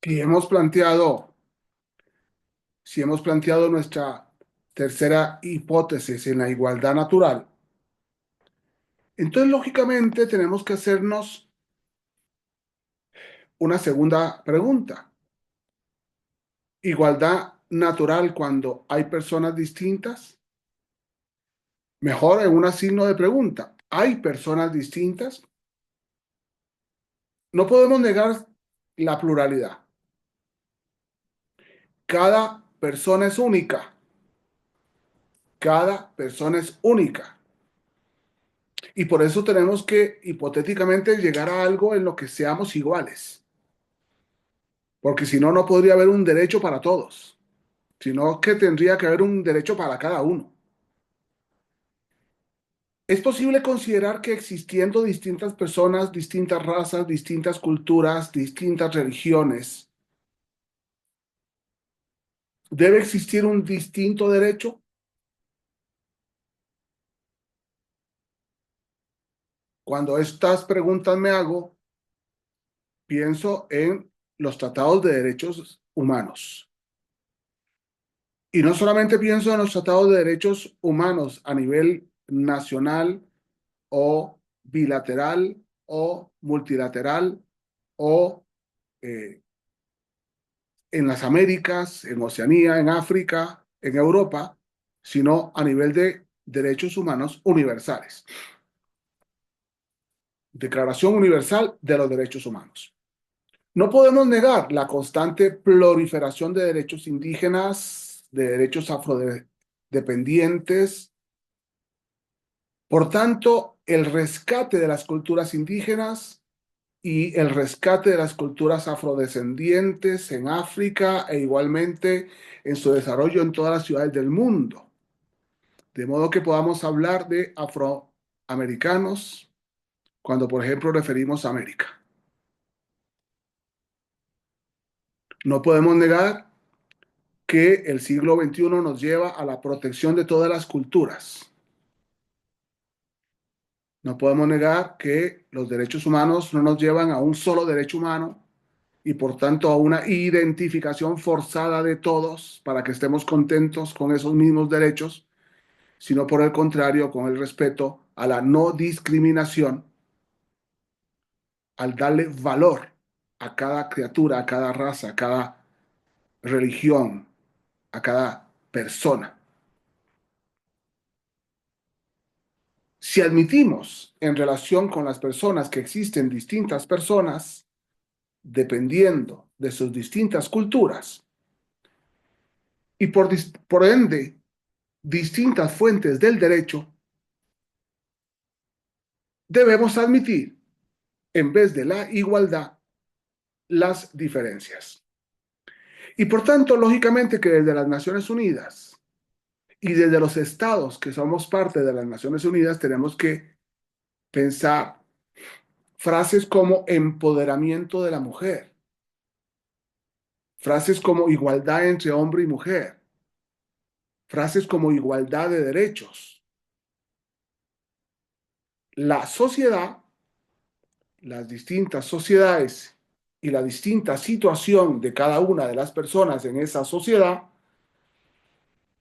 Y si hemos planteado nuestra tercera hipótesis en la igualdad natural, entonces lógicamente tenemos que hacernos una segunda pregunta. ¿Igualdad natural cuando hay personas distintas? Mejor en un signo de pregunta. ¿Hay personas distintas? No podemos negar la pluralidad. Cada persona es única. Cada persona es única. Y por eso tenemos que hipotéticamente llegar a algo en lo que seamos iguales. Porque si no, no podría haber un derecho para todos, sino que tendría que haber un derecho para cada uno. Es posible considerar que existiendo distintas personas, distintas razas, distintas culturas, distintas religiones, debe existir un distinto derecho. Cuando estas preguntas me hago, pienso en los tratados de derechos humanos. Y no solamente pienso en los tratados de derechos humanos a nivel nacional o bilateral o multilateral o eh, en las Américas, en Oceanía, en África, en Europa, sino a nivel de derechos humanos universales. Declaración Universal de los Derechos Humanos. No podemos negar la constante proliferación de derechos indígenas, de derechos afrodependientes. Por tanto, el rescate de las culturas indígenas y el rescate de las culturas afrodescendientes en África e igualmente en su desarrollo en todas las ciudades del mundo. De modo que podamos hablar de afroamericanos cuando, por ejemplo, referimos a América. No podemos negar que el siglo XXI nos lleva a la protección de todas las culturas. No podemos negar que los derechos humanos no nos llevan a un solo derecho humano y por tanto a una identificación forzada de todos para que estemos contentos con esos mismos derechos, sino por el contrario, con el respeto a la no discriminación, al darle valor a cada criatura, a cada raza, a cada religión, a cada persona. Si admitimos en relación con las personas que existen distintas personas, dependiendo de sus distintas culturas y por ende distintas fuentes del derecho, debemos admitir, en vez de la igualdad, las diferencias. Y por tanto, lógicamente que desde las Naciones Unidas y desde los estados que somos parte de las Naciones Unidas tenemos que pensar frases como empoderamiento de la mujer, frases como igualdad entre hombre y mujer, frases como igualdad de derechos. La sociedad, las distintas sociedades y la distinta situación de cada una de las personas en esa sociedad,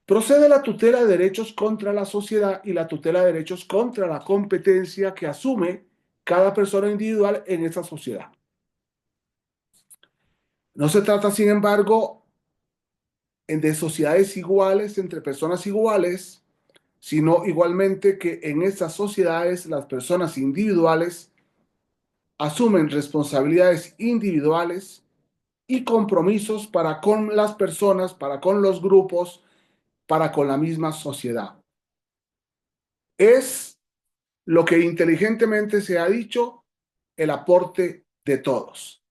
procede la tutela de derechos contra la sociedad y la tutela de derechos contra la competencia que asume cada persona individual en esa sociedad. No se trata, sin embargo, de sociedades iguales entre personas iguales, sino igualmente que en esas sociedades las personas individuales asumen responsabilidades individuales y compromisos para con las personas, para con los grupos, para con la misma sociedad. Es lo que inteligentemente se ha dicho, el aporte de todos.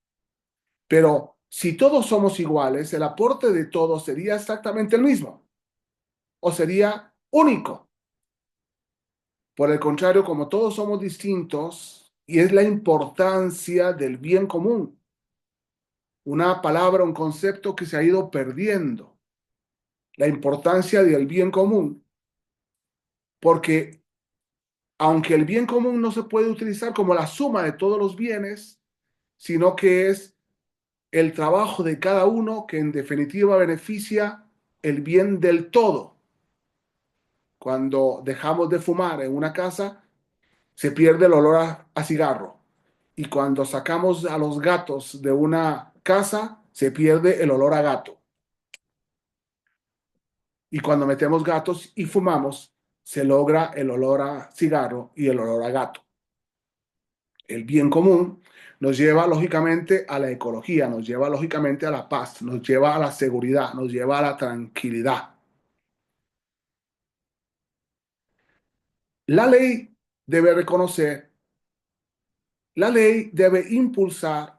Pero si todos somos iguales, el aporte de todos sería exactamente el mismo o sería único. Por el contrario, como todos somos distintos, y es la importancia del bien común, una palabra, un concepto que se ha ido perdiendo, la importancia del bien común, porque aunque el bien común no se puede utilizar como la suma de todos los bienes, sino que es el trabajo de cada uno que en definitiva beneficia el bien del todo. Cuando dejamos de fumar en una casa, se pierde el olor a cigarro. Y cuando sacamos a los gatos de una casa, se pierde el olor a gato. Y cuando metemos gatos y fumamos, se logra el olor a cigarro y el olor a gato. El bien común nos lleva lógicamente a la ecología, nos lleva lógicamente a la paz, nos lleva a la seguridad, nos lleva a la tranquilidad. La ley debe reconocer, la ley debe impulsar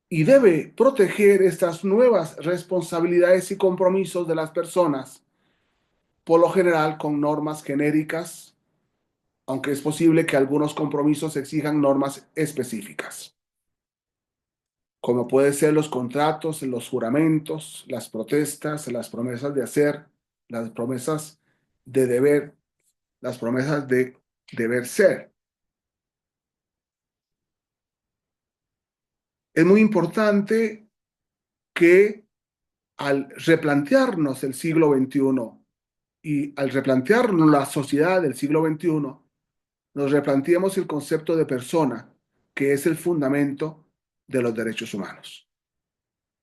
y debe proteger estas nuevas responsabilidades y compromisos de las personas, por lo general con normas genéricas, aunque es posible que algunos compromisos exijan normas específicas, como pueden ser los contratos, los juramentos, las protestas, las promesas de hacer, las promesas de deber, las promesas de deber ser. Es muy importante que al replantearnos el siglo XXI y al replantearnos la sociedad del siglo XXI, nos replanteemos el concepto de persona, que es el fundamento de los derechos humanos.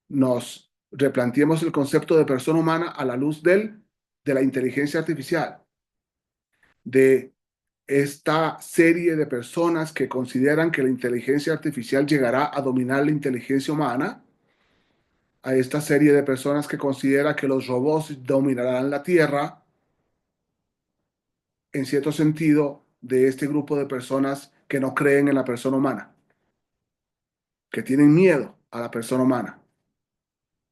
Nos replanteemos el concepto de persona humana a la luz de la inteligencia artificial, de esta serie de personas que consideran que la inteligencia artificial llegará a dominar la inteligencia humana, a esta serie de personas que considera que los robots dominarán la Tierra, en cierto sentido, de este grupo de personas que no creen en la persona humana, que tienen miedo a la persona humana,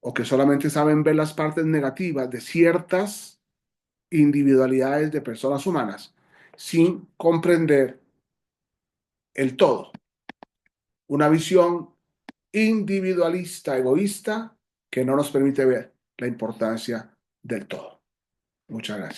o que solamente saben ver las partes negativas de ciertas individualidades de personas humanas, sin comprender el todo. Una visión individualista, egoísta, que no nos permite ver la importancia del todo. Muchas gracias.